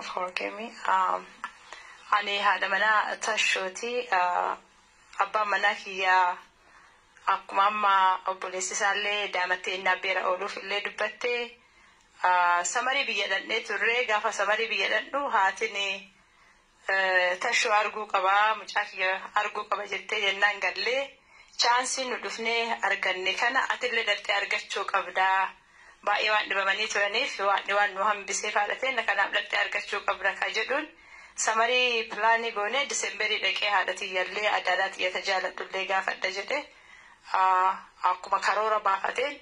forgive me. Ani hada mana tashoti abba mana kiya akkuma amma obboleessi isaallee daamatti inni beera ooluuf illee dubbatte samarii biyya dhandhee turre gaafa samarii biyya dhandhu haatini tashoo arguu qaba mucaa kiyya arguu qaba jettee jennaan gallee chaansiin nu dhufnee arganne kana atillee dhaltee argachuu qabdaa baay'ee waan dhibamanii turaniif waan nu hambisee faadhateen kanaaf dhaltee argachuu qabda ka jedhuun samarii pilaanii goone Disemberii dhaqee haadhatii yallee addaadhaatti yata jaaladhullee gaafadha jedhe akkuma karoora baafateen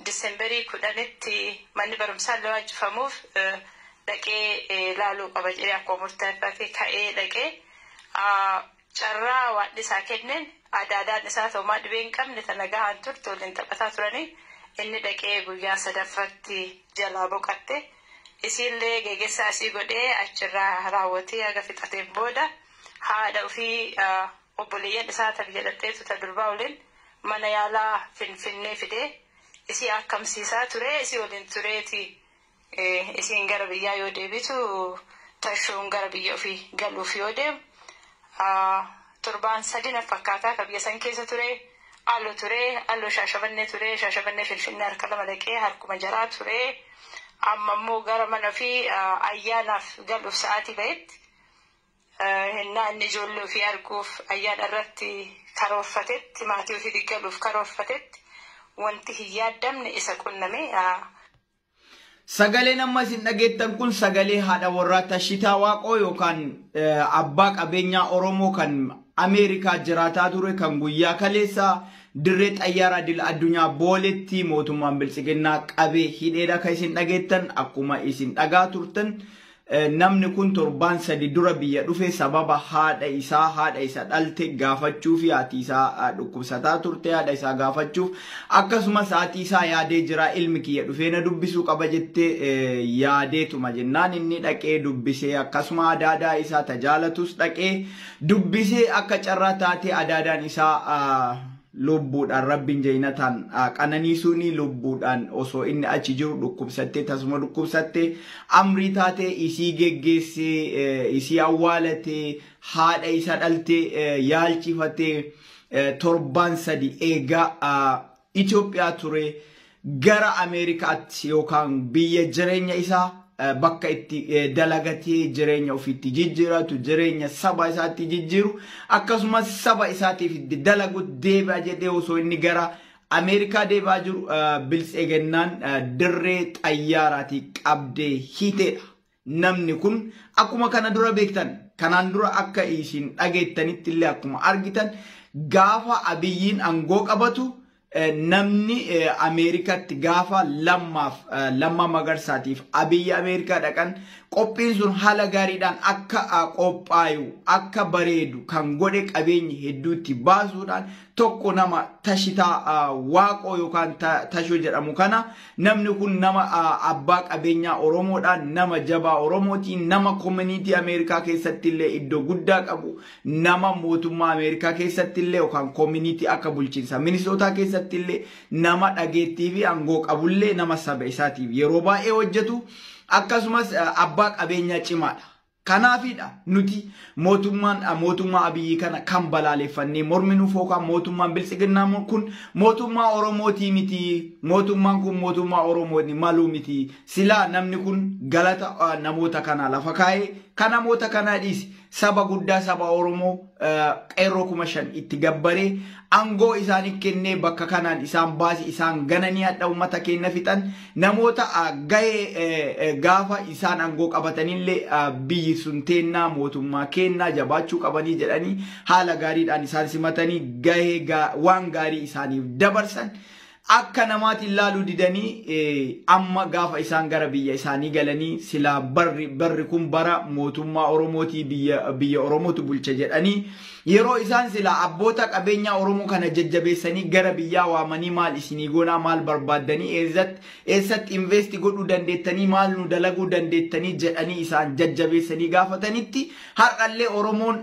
Disemberii 10tti manni barumsaa illee waajjifamuuf dhaqee laaluu qaba jedhee akkuma murteeffatee ka'ee dhaqee carraa waan isaa kenneen addaadhaan isaa ta'umaa dhibee hin qabne tana gahaan turte waliin taphataa turanii inni dhaqee guyyaa sadaffatti jalaa boqatte isiillee geegessa asii godhee achirraa raawwatee aga fixateen booda haadha ofii obboleeyyan isaa tabi jedhatteetu ta durbaa waliin mana yaalaa Finfinnee fidee isii akkamsiisaa ture isii waliin tureeti isiin gara biyyaa yoo deebitu tashoon gara biyya ofii galuuf yoo deemu torbaan sadina fakkaataa ka biyya san keessa ture allo Shaashamannee ture Shaashamannee Finfinnee harka lama dhaqee harkuma jaraa ture amma immoo gara mana fi ayyaanaaf galuuf sa'aatii ba'etti inni ijoollee ofii arguuf ayyaana irratti karoorfatetti maatii ofii galuuf karoorfatetti wanti hin yaaddamne isa qunname. Sagaleen amma isin dhageettan kun sagalee haadha warraa Tashitaa Waaqoo yookaan abbaa qabeenyaa Oromoo kan Amerikaa jiraataa ture kan guyyaa kaleessa dirree xayyaaraa dila addunyaa booletti mootummaan bilchiginnaa qabee hidheedha kan isin dhageettan akkuma isin dhagaa turtan namni kun torbaan sadi dura biyya dhufe sababa haadha isa dhalte gaafachuuf haati isaa dhukkubsataa turte haadha isaa gaafachuuf akkasumas haati isaa yaadee jira ilmi kiyya dhufee na dubbisuu qaba jettee yaadeetuma jennaan inni dhaqee dubbisee akkasuma adaadaa isaa tajaalatus dhaqee dubbisee akka carraa taatee adaadaan isaa lubbuudhaan rabbiin jeenataan qananiisuuni lubbuudhaan osoo inni achi jiru dhukkubsattee tasuma dhukkubsattee amrii taatee isii geggeessee isii awwaalatee haadha isa dhaltee yaalchifatee torbaan sadi eegaa Ethiopia ture gara Amerikaatti yookaan biyya jireenya isaa bakka itti dalagatee jireenya ofiitti jijjiiratu jireenya saba isaatti jijjiiru akkasumas saba isaatiif dalagu deebi'a jedhee osoo inni gara Amerikaa deebi'aa jiru bilcheegennaan dirree xayyaaraati qabdee hiteedha. Namni kun akkuma kana dura beektan kanaan dura akka isin dhageettanitti illee akkuma argitan gaafa Abiyyiin aangoo qabatu namni Amerikaatti gaafa lammaa magarsaatiif Abiyyi Amerikaa dhaqan qophiin sun haala gaariidhaan akka qophaayu akka bareedu kan godhe qabeenyi hedduutti baasuudhaan tokko nama Tashitaa Waaqoo yookaan Tashoo jedhamu kana namni kun nama abbaa qabeenyaa Oromoodhaan nama jabaa Oromootiin nama community Amerikaa keessatti illee iddoo guddaa qabu nama mootummaa Amerikaa keessatti illee yookaan community akka bulchiinsa Minnesota keessatti illee nama dhageettii fi aangoo qabullee nama saba isaatiif yeroo baay'ee hojjetu akkasumas abbaa qabeenyaa cimaadha. Kanaafidha nuti mootummaa Abiyyi kana kan balaaleffannee morminuuf yookaan mootummaan bilchiginnaa kun mootummaa Oromooti miti mootummaan kun mootummaa Oromooti maluu miti silaa namni kun galata namoota kana lafa kaa'ee kan namoota kana dhiisi saba guddaa saba Oromoo qeerroo 5,000 itti gabbaree aangoo isaanii kennee bakka kanaan isaan baasi isaan gananii hadha uummata keenya fixan namoota gahee gaafa isaan aangoo qabatanillee biyyi sun teennaa mootummaa kennaa jabaachuu qabanii jedhanii haala gaariidhaan isaan simatanii gahee waan gaarii isaaniif dabarsan akka namaatti ilaaluu didanii amma gaafa isaan gara biyya isaanii galanii silaa barri kun bara mootummaa Oromooti biyya Oromootu bulcha jedhanii yeroo isaan silaa abboota qabeenyaa Oromoo kana jajjabeessanii gara biyyaa waamanii maal isinii goonaa maal barbaaddanii eessatti investi godhuu dandeettanii maal nu dalaguu dandeettanii jedhanii isaan jajjabeessanii gaafatanitti har'allee Oromoon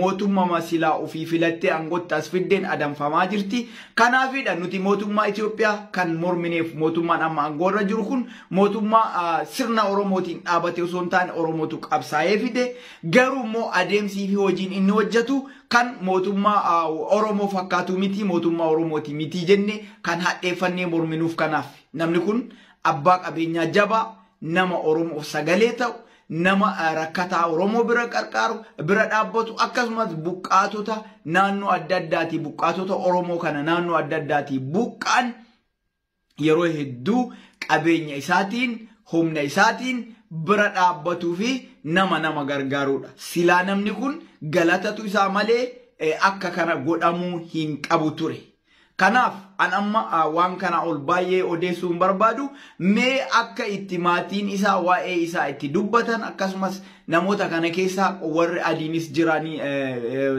mootummaa silaa ofii filattee aangootti as fiddeen adamfamaa jirti. Kanaafidha nuti mootummaa Itoophiyaa kan mormineef mootummaan amma aangoorra jiru kun mootummaa sirna Oromootiin dhaabate osoo hin taane Oromootu qabsaa'ee fide garuu immoo adeemsii fi hojiin inni hojjetu kan mootummaa Oromoo fakkaatu miti mootummaa Oromooti miti jenne kan hadheeffannee morminuuf kanaaf namni kun abbaa qabeenyaa jabaa nama Oromoof sagalee ta'u nama rakkataa Oromoo bira qarqaaru bira dhaabbatu akkasumas buqqaatota naannoo adda addaati buqqaatota Oromoo kana naannoo adda addaati buqqaan yeroo hedduu qabeenya isaatiin humna isaatiin bira dhaabbatuu fi nama gargaarudha. Silaa namni kun galatatu isaa malee akka kana godhamuu hin qabu ture. Kanaaf an amma waan kana ol baay'ee odeessuu hin barbaadu mee akka itti maatiin isaa waa'ee isaa itti dubbatan akkasumas namoota kana keessaa warri adiinis jiranii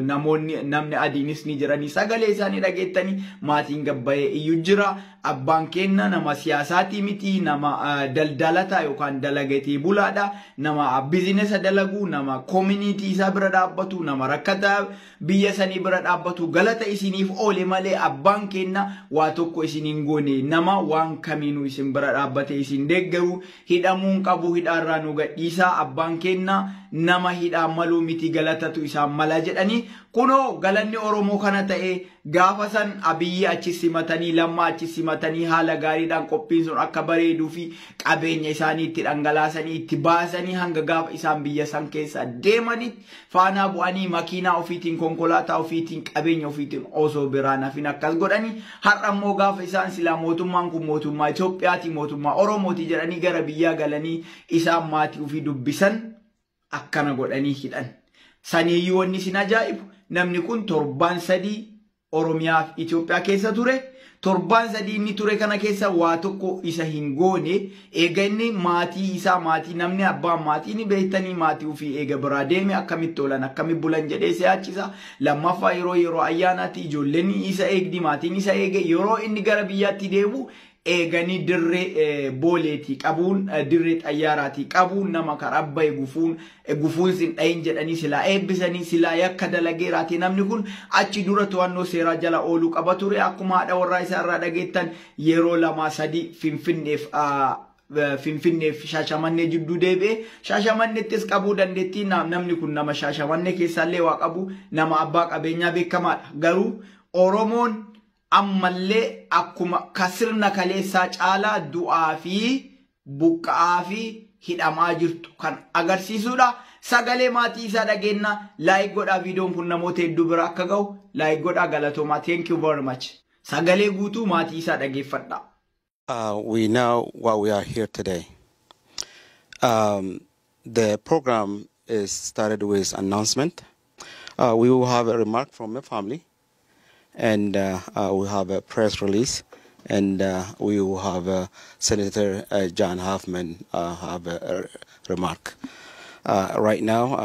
namni adiinis ni jiranii sagalee isaanii dhageettanii maatiin gabbayee iyyuu jira abbaan kenna nama siyaasaati miti nama daldalataa yookaan dalagatee bulaadha nama bizinesa dalagu nama community isaa bira dhaabbatu nama rakkataa biyya sanii bira dhaabbatu galata isiniif oole malee abbaan kenna waa tokko isiniin goone nama waan kamiinuu isin bira dhaabbate isin deeggaru hidhamuun qabu hidhaarraa nu gadhiisaa abbaan kenna nama hidhaan maluu miti galatatu isaan mala jedhanii kunoo galanni Oromoo kana ta'e gaafa san Abiyyi achi simatanii lammaa achi simatanii haala gaariidhaan qophiin sun akka bareeduu fi qabeenya isaanii itti dhangalaasanii itti baasanii hanga gaafa isaan biyya san keessa deemanii faanaa bu'anii makiinaa ofiitiin konkolaataa ofiitiin qabeenya ofiitiin osoo biraan hafin akkas godhanii har'a immoo gaafa isaan silaa mootummaan kun mootummaa Itoophiyaati mootummaa Oromooti jedhanii gara biyyaa galanii isaan maatii ofii dubbisan akkana godhanii hidhan. Saniyyuu wanni sin ajaa'ibu namni kun torbaan sadii Oromiyaa fi Itoophiyaa keessa ture. Torbaan sadii inni ture kana keessa waa tokko isa hin goone eega inni maatii isaa maatii namni abbaan maatii ni beektanii maatii ofii eega biraa deeme akkamitti oolan akkamitti bulan jedhee si'aachisa. Lammaffaa yeroo ayyaanaatti ijoolleen isa eegdi maatiin isa eege yeroo inni gara biyyaatti deemu eeganii dirree booleetii qabuun dirree xayyaaraatii qabuun nama karabbaye gufuun sin dhayin jedhanii silaa eebbisanii silaa yakka dalageeraati namni kun achi dura to'annoo seeraa jala ooluu qaba ture akkuma haadha warraa isaa irraa dhageettan yeroo lama sadii Finfinneef Shaashamannee jidduu deebi'ee Shaashamannettis qabuu dandeettii namni kun nama Shaashamannee keessaallee waa qabu nama abbaa qabeenyaa beekamaadha garuu Oromoon ammallee akkuma kasirna kaleessaa caalaa du'aa fi buqqa'aa fi hidhamaa jirtu kan agarsiisudha. Sagalee maatii isaa dhageenya laayik godhaa viidiyoon kun namoota hedduu bira akka ga'u laayik godhaa galatoomaa. Thank you very much. Sagalee guutuu maatii isaa dhageeffadha. We know why we are here today. The program is started with announcement. We will have a remark from the family. And we have a press release, and we will have Senator John Hoffman have a remark. Right now,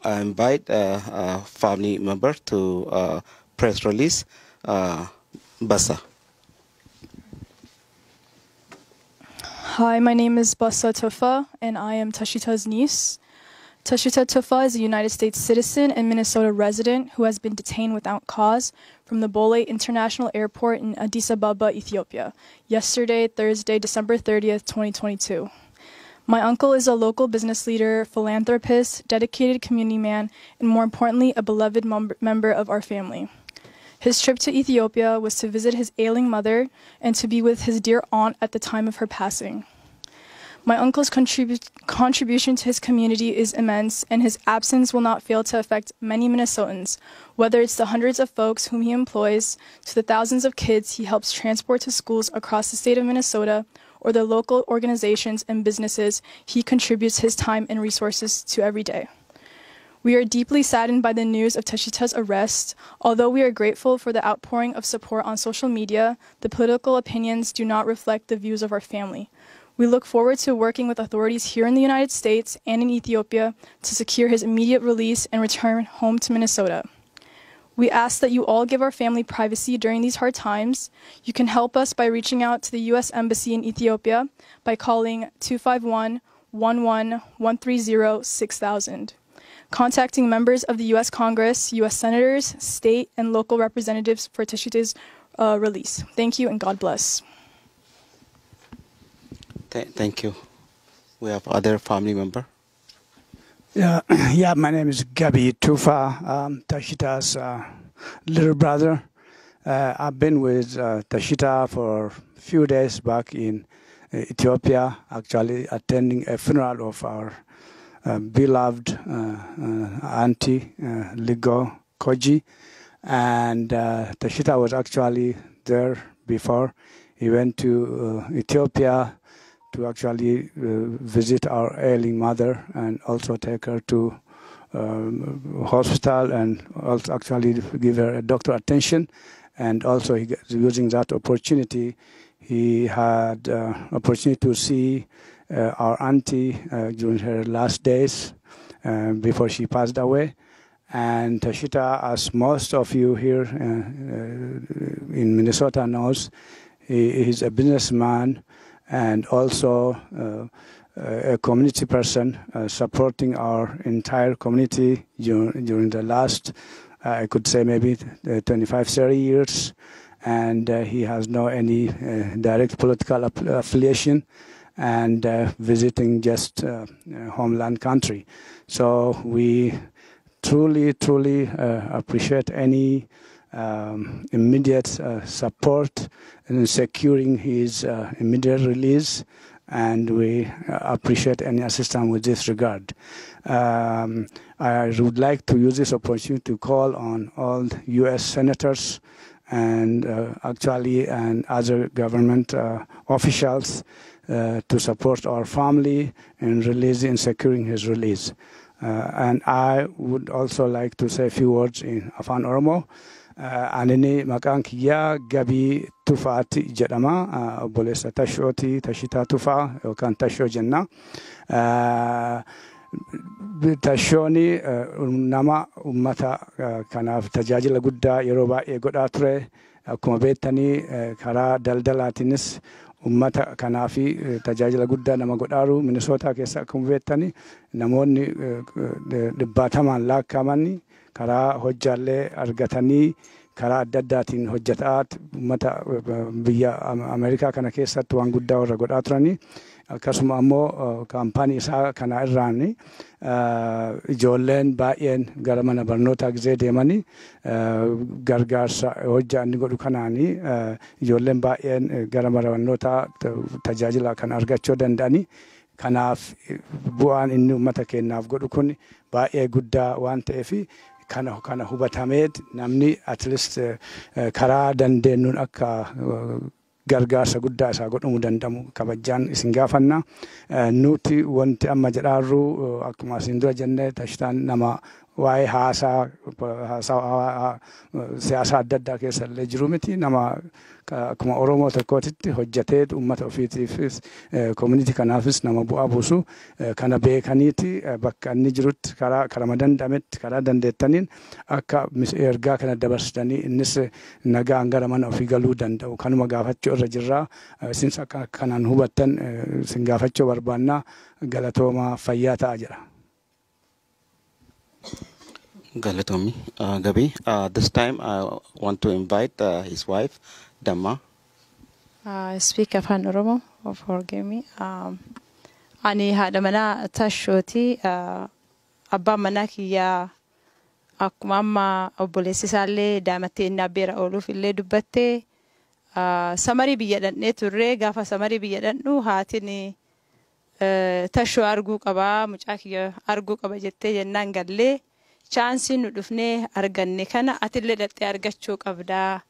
I invite a family member to press release, Bassa. Hi, my name is Bassa Tufa, and I am Tashitee's niece. Tashitee Tufa is a United States citizen and Minnesota resident who has been detained without cause from the Bole International Airport in Addis Ababa, Ethiopia, yesterday, Thursday, December 30th, 2022. My uncle is a local business leader, philanthropist, dedicated community man, and more importantly, a beloved member of our family. His trip to Ethiopia was to visit his ailing mother and to be with his dear aunt at the time of her passing. My uncle's contribution to his community is immense, and his absence will not fail to affect many Minnesotans, whether it's the hundreds of folks whom he employs, to the thousands of kids he helps transport to schools across the state of Minnesota, or the local organizations and businesses he contributes his time and resources to every day. We are deeply saddened by the news of Tashitee's arrest. Although we are grateful for the outpouring of support on social media, the political opinions do not reflect the views of our family. We look forward to working with authorities here in the United States and in Ethiopia to secure his immediate release and return home to Minnesota. We ask that you all give our family privacy during these hard times. You can help us by reaching out to the U.S. Embassy in Ethiopia by calling 251-11130-6000, contacting members of the U.S. Congress, U.S. Senators, state and local representatives for Tashitee's release. Thank you and God bless. Thank you. We have other family member. Yeah, my name is Gabi Tufa, Tashita's little brother. I've been with Tashita for a few days back in Ethiopia, actually attending a funeral of our beloved auntie, Ligo Koji. And Tashita was actually there before. He went to Ethiopia to actually visit our ailing mother and also take her to hospital and also actually give her a doctor attention. And also using that opportunity, he had opportunity to see our auntie during her last days before she passed away. And Tashita, as most of you here in Minnesota knows, he is a businessman and also a community person supporting our entire community during the last, I could say maybe 25, 30 years. And he has no any direct political affiliation and visiting just homeland country. So we truly appreciate any immediate support in securing his immediate release, and we appreciate any assistance with this regard. I would like to use this opportunity to call on all U.S. senators and and other government officials to support our family in releasing, securing his release. And I would also like to say a few words in Afaan Oromoo. Anini maqaan kiyyaa Gabii Tufaati jedhama. Obboleessa Tashooti, Tashitaa Tufaa yookaan Tashoo jenna. Tashooni nama ummata kanaaf tajaajila guddaa yeroo baay'ee godhaa ture. Akkuma beektanii karaa daldalaatiinis ummata kanaafi tajaajila guddaa nama godhaaru. Minnesota keessa akkuma beektanii namoonni dhibbaatamaan lakkaa'amanii karaa hojjaallee argatanii karaa adda addaatiin hojjetaa ummata biyya Amerikaa kana keessatti waan guddaa warra godhaa turanii. Akkasuma ammoo kaampaanii isaa kana irraan ijoolleen baay'een gara mana barnootaa gizee deemanii gargaarsa hojjaa inni godhu kanaanii ijoolleen baay'een gara mana barnootaa tajaajila kan argachuu danda'anii. Kanaaf bu'aan inni uummata keenyaaf godhu kun baay'ee guddaa waan ta'eef kana hubatamee namni at least karaa dandeenyuun akka gargaarsa guddaa isaa godhamuu danda'u kabajaan isin gaafanna. Nuti wanti amma jedhaarru akkuma isin dura jenne Tashitaan nama waa'ee haasaa siyaasaa adda addaa keessa illee jiru miti. Nama akkuma Oromoo tokkootitti hojjetee uummata ofiitiifis community kanaafis nama bu'aa buusu kana beekaniiti bakka inni jirutti karaa danda'ametti karaa dandeettaniin akka ergaa kana dabarsitanii innis nagaan gara mana ofii galuu danda'u kanuma gaafachuu irra jirra. Isinis akka kanaan hubattan isin gaafachuu barbaannaa. Galatooma fayyaa ta'a jedha. Galatomi, Gabi. This time I want to invite his wife, Damma. I speak Afaan Oromoo, forgive me. Ani haadha manaa Tashooti. Abbaan manaa kiyyaa akkuma amma obboleessi isaallee daamattee inni abbeera ooluuf illee dubbattee samarii biyya dhandhee turre. Gaafa samarii biyya dhandhu haatiin Tashoo arguu qabaa mucaa kiyya arguu qaba jettee jennaan gallee chaansiin nu dhufnee arganne kana atillee dhattee argachuu qabdaa.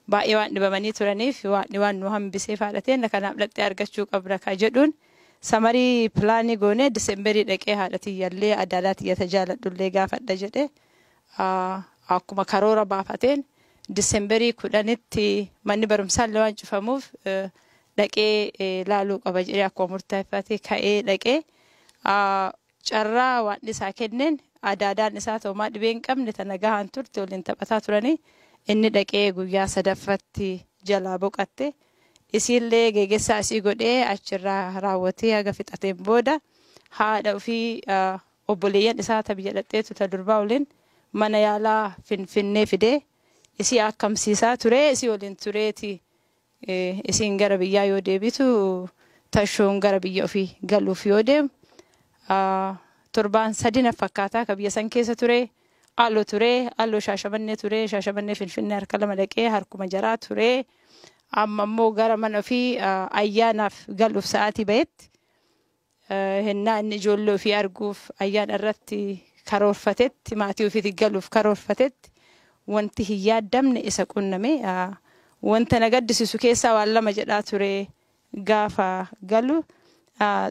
Baay'ee waan dhibamanii turaniif waan nu hambisee haadhateen kanaaf dhattee argachuu qabda ka jedhuun samarii pilaanii goonee Disemberii dhaqee haadhatiyyallee adaalaatii tajaaladhullee gaafadha jedhe akkuma karoora baafateen Disemberii 10tti manni barumsaallee waan cufamuuf dhaqee laaluu qaba jedhee akkuma murteeffatee ka'ee dhaqee carraa waan isaa kenneen adaadaan isaa toomaa dhibeen qabne tana gahaan turte waliin taphataa turanii. Inni dhaqee guyyaa sadaffatti jalaa boqatte isiillee geegessaa isii godhee achirraa raawwatee haga fixateen booda haadha ofii obboleeyyan isaa biyya dhadheetu ta durbaa waliin mana yaalaa Finfinnee fidee isii akkamsiisaa ture isii waliin tureeti isiin gara biyyaa yoo deebitu tashoon gara biyya ofii galuuf yoo deemu torbaan sadina fakkaataa ka biyya san keessa ture alloo shaashamannee finfinnee harka lama dhaqee harkuma jaraa ture amma immoo gara mana ofii ayyaanaaf galuuf sa'aatii ba'etti hennaa inni ijoollee ofii arguuf ayyaana irratti karoorfatetti maatii ofiitti galuuf karoorfatetti wanti hin yaaddamne isa qunname wanta na gaddisiisu keessaa waan lama jedhaa ture gaafa galu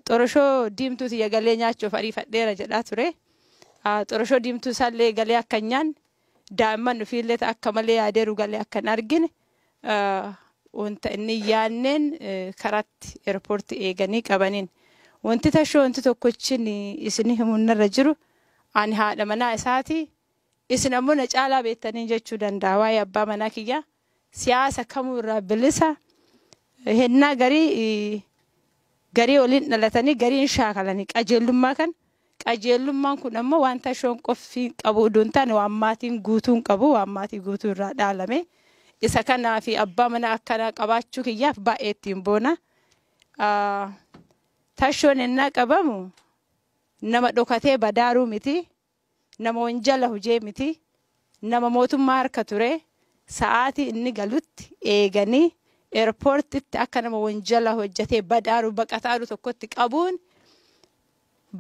xoroshoo diimtuuti galee nyaachuuf ariifadheera jedhaa ture xoroshoo diimtuu isaallee galee akka nyaan daa'imman ofiillee akka malee yaadeeru galee akka hin argine wanta inni yaanneen karatti eerpoortii eeganii qabaniin wanti tashoo wanti tokkochin isin himuunarra jiru ani haadha manaa isaati isin ammoo na caalaa beektanii jechuu danda'a waa'ee abbaa manaa kiyya siyaasa kamuu irraa bilisa hennaa garii waliin dhalatanii gariin shaakalanii qajeellummaan kun ammoo waan tashoon qoffii qabu uduun taane waan maatiin guutuun qabu waan maatii guutuu irraa dhaalame isa kanaa fi abbaa manaa akkanaa qabaachuu kiyyaaf baay'ee ittiin boona tashoon hennaa qabamu nama dhokatee badaaruu miti nama wanjala hujee miti nama mootummaa harka ture sa'aatii inni galutti eeganii eerpoortitti akka nama wanjala hojjetee badaaru baqataaru tokkotti qabuun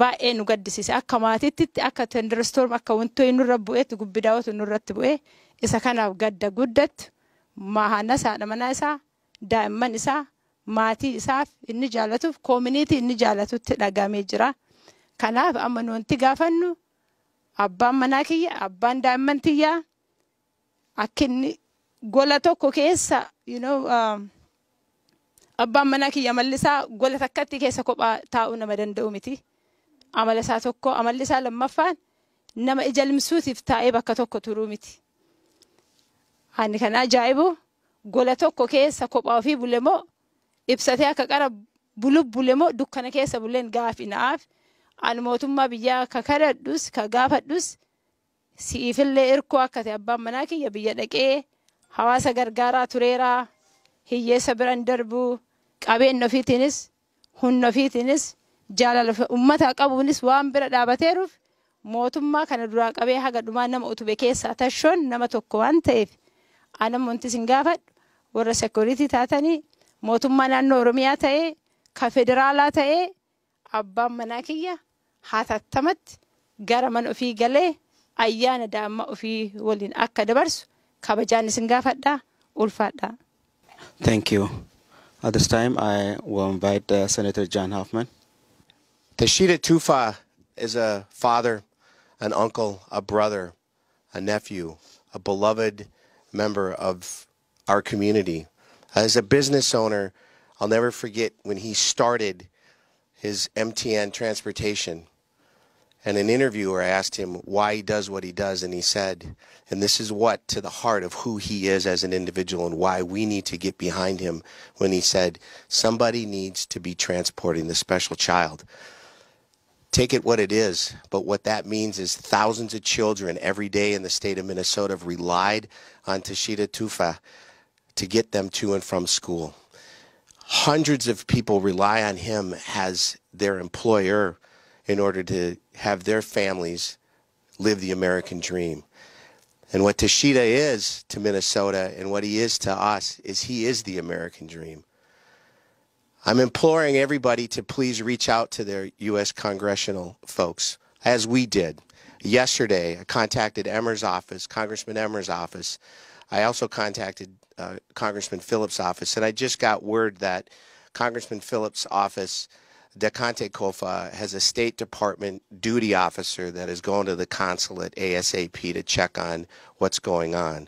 baay'ee nu gaddisiise akka maatiitti akka tenderstorm akka wantoonni nurra bu'eetti gubbidaawatu nurratti bu'ee isa kanaaf gadda guddattu maahana haadha manaa isaa daa'imman isaa maatii isaaf inni jaalatuuf koominiitii inni jaalatutti dhagamee jira kanaaf amma nuti gaafannu abbaan manaa kiyya abbaan daa'imman tiyyaa akkinni gola tokko keessa abbaan manaa kiyya amallisaa gola takkatti keessa kophaa taa'uu nama danda'u miti amala isaa tokko amalli isaa lammaffaan nama ijalmsuutiif taa'ee bakka tokko turuu miti ani kana ajaa'ibu gola tokko keessa kophaa ofii bulemoo ibsatee akka qara bulemoo dukkana keessa buleen gaafinaaf an mootummaa biyyaa ka kadhadhus ka gaafadhus siifillee irkoo akka ta'e abbaan manaa kiyya biyya dhaqee hawaasa gargaaraa tureeraa hiyyeessa biran darbu qabeenya ofiitiinis humna ofiitiinis jaalala ummata qabuunis waan bira dhaabateeruuf mootummaa kana duraa qabee haga dhumaa nama utube keessaa tashoon nama tokko waan ta'eef ana monti sin gaafadhu warra security taatanii mootummaa naannoo Oromiyaa ta'ee ka federaalaa ta'ee abbaan manaa kiyya haatattamatti gara mana ofii galee ayyaana daa'imma ofii waliin akka dabarsu kabajaan isin gaafadha ulfaadha. Thank you. At this time, I will invite Senator John Hoffman. Tashitee Tufa is a father, an uncle, a brother, a nephew, a beloved member of our community. As a business owner, I'll never forget when he started his MTN transportation. And an interviewer asked him why he does what he does, and he said, and this is what to the heart of who he is as an individual and why we need to get behind him, when he said, somebody needs to be transporting the special child. Take it what it is, but what that means is thousands of children every day in the state of Minnesota have relied on Tashitee Tufa to get them to and from school. Hundreds of people rely on him as their employer in order to have their families live the American dream. And what Tashitee is to Minnesota and what he is to us is he is the American dream. I'm imploring everybody to please reach out to their U.S. congressional folks, as we did. Yesterday, I contacted Emmer's office, Congressman Emmer's office. I also contacted Congressman Phillips' office, and I just got word that Congressman Phillips' office, DeConte Kofa, has a State Department duty officer that is going to the consulate ASAP to check on what's going on.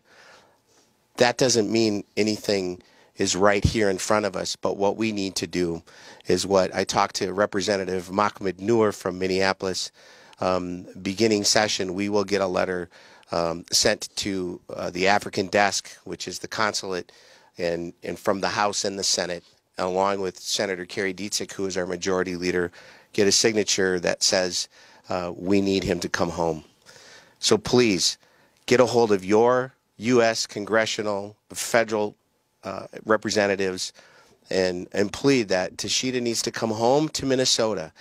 That doesn't mean anything is right here in front of us, but what we need to do is what I talked to Representative Mahmoud Noor from Minneapolis. Beginning session, we will get a letter sent to the African desk, which is the consulate, and from the House and the Senate, along with Senator Kerry Dietzig, who is our majority leader, get a signature that says we need him to come home. So please, get a hold of your U.S. congressional, federal representatives and plead that Tashitee needs to come home to Minnesota,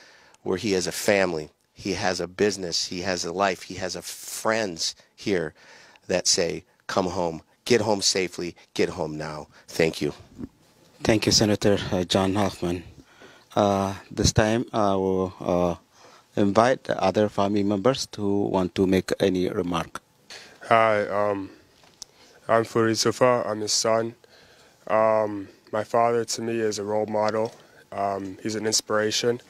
where he has a family, he has a business, he has a life, he has friends here that say, come home, get home safely, get home now. Thank you. Thank you, Senator John Hoffman. This time I will invite the other family members who want to make any remark. Hi, I'm Furi Tufa. I'm his son. My father to me is a role model. He's an inspiration,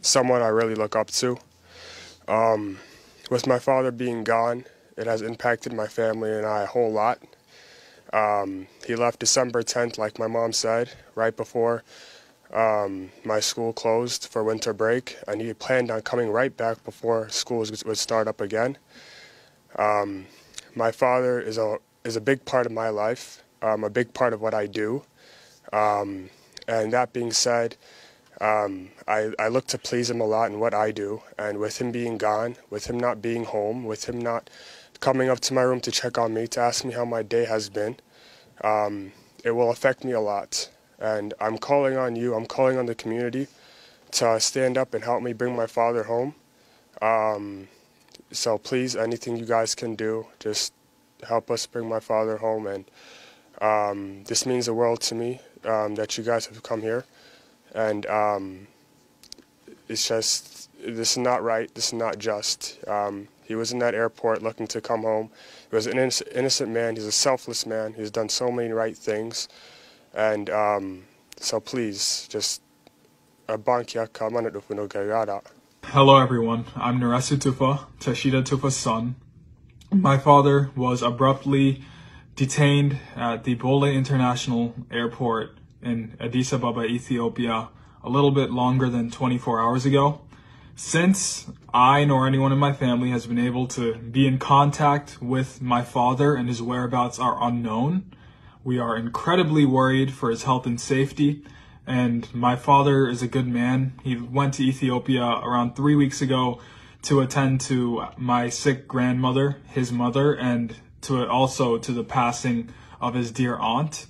someone I really look up to. With my father being gone, it has impacted my family and I a whole lot. He left December 10th, like my mom said, right before my school closed for winter break, and he planned on coming right back before school would start up again. My father is a big part of my life, a big part of what I do. And that being said, I look to please him a lot in what I do, and with him being gone, with him not being home, with him not coming up to my room to check on me, to ask me how my day has been, it will affect me a lot. And I'm calling on you, I'm calling on the community to stand up and help me bring my father home. So please, anything you guys can do, just help us bring my father home. And this means the world to me, that you guys have come here. And it's just, this is not right, this is not just. He was in that airport looking to come home. He was an innocent man, he's a selfless man, he's done so many right things. And so please, just abankia kamana dhufuno gagada. Hello everyone, I'm Naresu Tufa, Tashitee Tufa's son. My father was abruptly detained at the Bole International Airport in Addis Ababa, Ethiopia, a little bit longer than 24 hours ago. Since I nor anyone in my family has been able to be in contact with my father and his whereabouts are unknown, we are incredibly worried for his health and safety. And my father is a good man. He went to Ethiopia around 3 weeks ago to attend to my sick grandmother, his mother, and also to the passing of his dear aunt.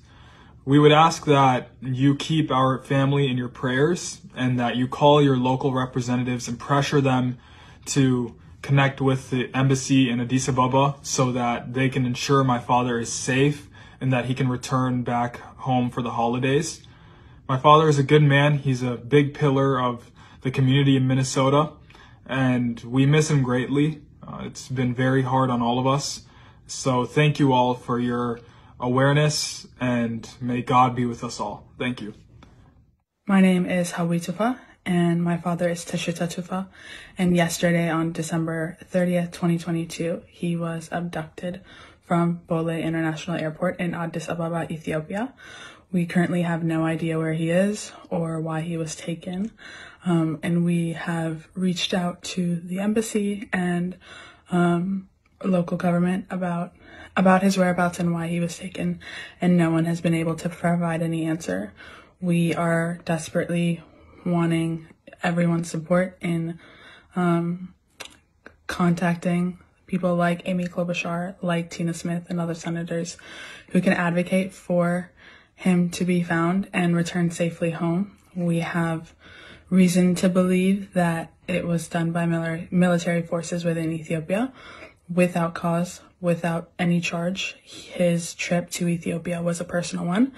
We would ask that you keep our family in your prayers and that you call your local representatives and pressure them to connect with the embassy in Addis Ababa so that they can ensure my father is safe and that he can return back home for the holidays. My father is a good man. He's a big pillar of the community in Minnesota, and we miss him greatly. It's been very hard on all of us. So thank you all for your awareness, and may God be with us all. Thank you. My name is Hawi Tufa, and my father is Tashitee Tufa. And yesterday on December 30th, 2022, he was abducted from Bole International Airport in Addis Ababa, Ethiopia. We currently have no idea where he is or why he was taken. And we have reached out to the embassy and local government about his whereabouts and why he was taken, and no one has been able to provide any answer. We are desperately wanting everyone's support in contacting people like Amy Klobuchar, like Tina Smith, and other senators who can advocate for him to be found and return safely home. We have reason to believe that it was done by military forces within Ethiopia without cause, without any charge. His trip to Ethiopia was a personal one,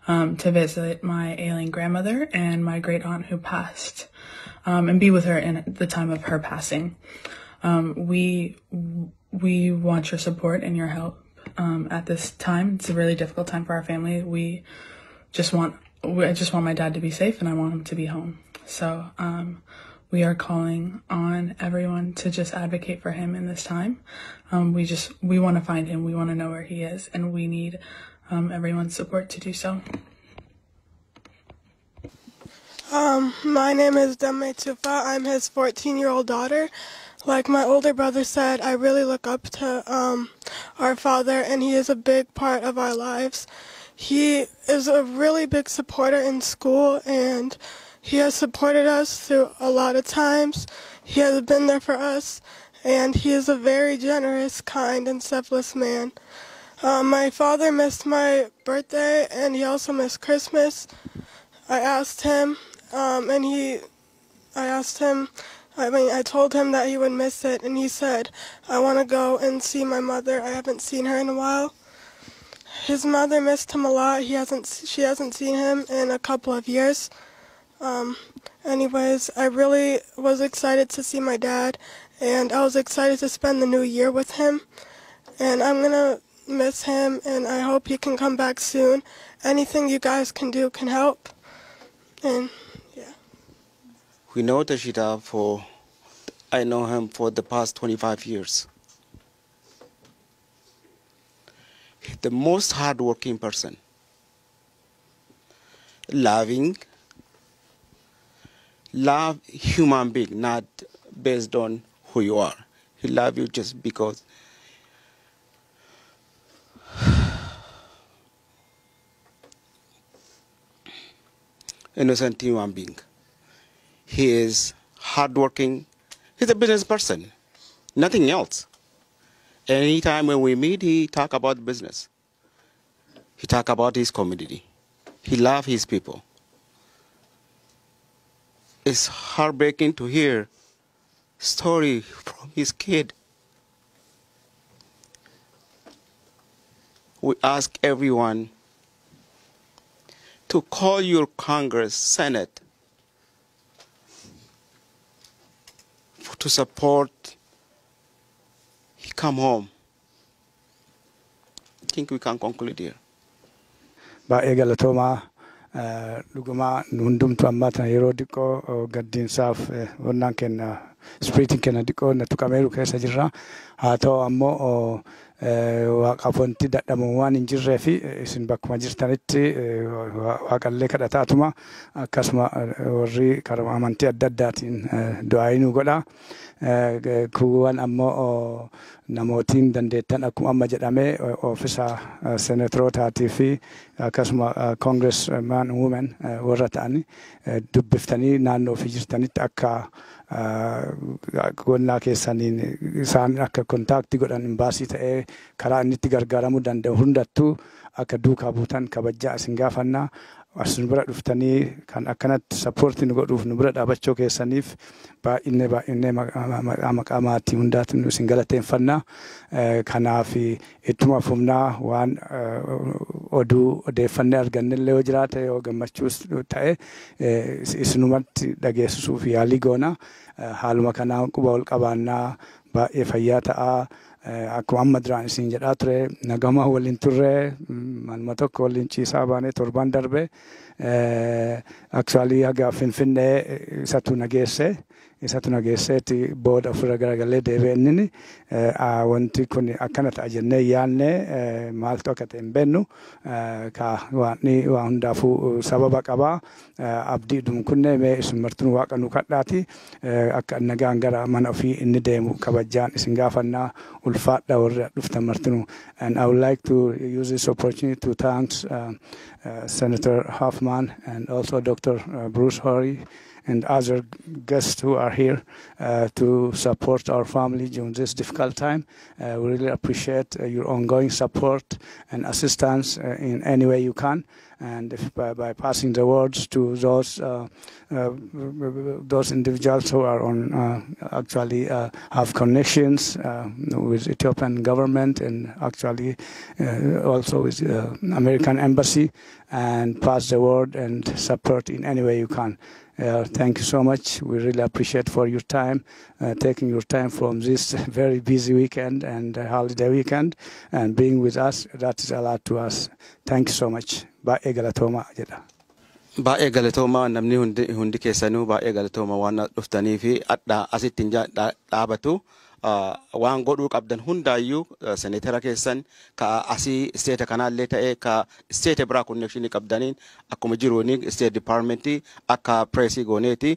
to visit my ailing grandmother and my great aunt who passed, and be with her in the time of her passing. We want your support and your help at this time. It's a really difficult time for our family. I just want my dad to be safe, and I want him to be home. So we are calling on everyone to just advocate for him in this time. We want to find him. We want to know where he is, and we need everyone's support to do so. My name is Dame Tufa. I'm his 14-year-old daughter. Like my older brother said, I really look up to our father, and he is a big part of our lives. He is a really big supporter in school, and he has supported us through a lot of times. He has been there for us, and he is a very generous, kind, and selfless man. My father missed my birthday and he also missed Christmas. I asked him, I told him that he would miss it, and he said, I want to go and see my mother. I haven't seen her in a while. His mother missed him a lot. She hasn't seen him in a couple of years. Anyways, I really was excited to see my dad, and I was excited to spend the new year with him. And I'm going to miss him, and I hope he can come back soon. Anything you guys can do can help. And yeah. We know Tashitee I know him for the past 25 years. He's the most hardworking person. Love human being, not based on who you are. He loves you just because innocent human being. He is hardworking. He's a business person, nothing else. Anytime when we meet, he talk about business. He talk about his community. He loves his people. It's heartbreaking to hear story from his kid. We ask everyone to call your Congress, Senate, to support he come home. I think we can conclude here. Baay'ee galatoomaa dhugumaa hundumtu ammaatan yeroo diqqoo gaddiinsaaf wannaan kenna spiriitiin kenna diqqoo na tuqameeru keessa jirra. Haa ta'u ammoo waaqafonti dadhamuun waan hin jirree fi isin bakkuma jirtanitti waaqallee kadhataatuma akkasuma warri karaa amantii adda addaatiin du'aa nu godha. Kuwwan ammoo namootiin dandeettan akkuma amma jedhamee oofisa seneetirootaati fi akkasuma congressman women warra ta'anii dubbiftanii naannoo fi jirtanitti akka gonnaa keessaniin isaan akka kontaaktii godhan imbaasii ta'ee karaa inni itti gargaaramuu danda'u hundattuu akka duukaa buutan kabajaa isin gaafannaa. Asin bira dhuftanii kan akkanatti sappoortii nu godhuuf nu bira dhaabachuu keessaniif baay'inee maqaa maatii hundaatiin nu isin galateeffannaa. Kanaaf ittuma fufnaa waan oduu odeeffannee argannellee yoo jiraate yoo gammachuus ta'e isinumatti dhageessisuuf yaalii goona. Haaluma kanaan quba ol qabaannaa baay'ee fayyaa ta'aa. Akkuma amma duraan isin jedhaa ture nagama waliin turre malma tokko waliin ciisaa baanee torban darbe actually haga Finfinnee isatu nageesseeti booda ofirra garagalee deebi'e inni wanti kun akkana ta'a jennee yaadne maaltu akka ta'e hin beeknu ka waan hundaafuu sababa qabaa abdii dhumkunnee mee isin martuun waaqa nu kadhaati akka nagaan gara mana ofii inni deemu kabajaan isin gaafannaa ulfaadha warra dhuftan martinu. And I would like to use this opportunity to thank Senator Hoffman and also Dr. Bruce Horry and other guests who are here to support our family during this difficult time. We really appreciate your ongoing support and assistance in any way you can. And if by passing the words to those individuals who are on actually have connections with Ethiopian government and actually also with American embassy, and pass the word and support in any way you can. Thank you so much. We really appreciate for your time, taking your time from this very busy weekend and holiday weekend and being with us. That is a lot to us. Thank you so much. Baay'ee galatooma jedha. Baay'ee galatooma namni hundi keessanuu baay'ee galatooma waan dhuftanii fi adda asitti dhaabatu. Waan godhuu qabdan hundaayyuu seneetara keessan ka asii isteeta kanaallee ta'ee ka isteeta biraa konnekshinii qabdaniin akkuma jiruuni isteet dipaarmentii akka pireesii gooneeti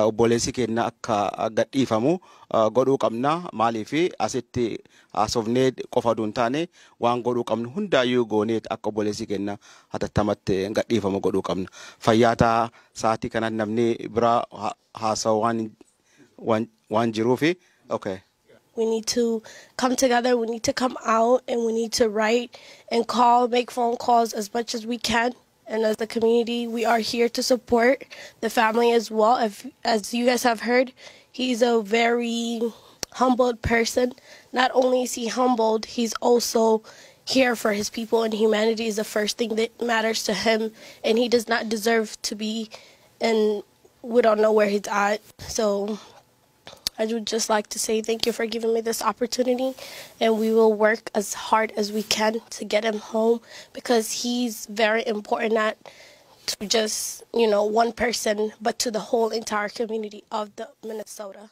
obboleessi keenya akka gadhiifamu godhuu qabna. Maalif asitti haasofnee qofa duun taane waan godhuu qabnu hundaayyuu gooneet akka obboleessi keenya hatattamatti gadhiifamu godhuu qabna. Fayyaataa sa'aatii kanatti namni biraa haasawu waan jiruufi okay. We need to come together, we need to come out, and we need to write and call, make phone calls as much as we can. And as the community, we are here to support the family as well. As you guys have heard, he's a very humbled person. Not only is he humbled, he's also here for his people, and humanity is the first thing that matters to him. And he does not deserve to be, and we don't know where he's at. So I would just like to say thank you for giving me this opportunity, and we will work as hard as we can to get him home, because he's very important, not to just, one person, but to the whole entire community of the Minnesota.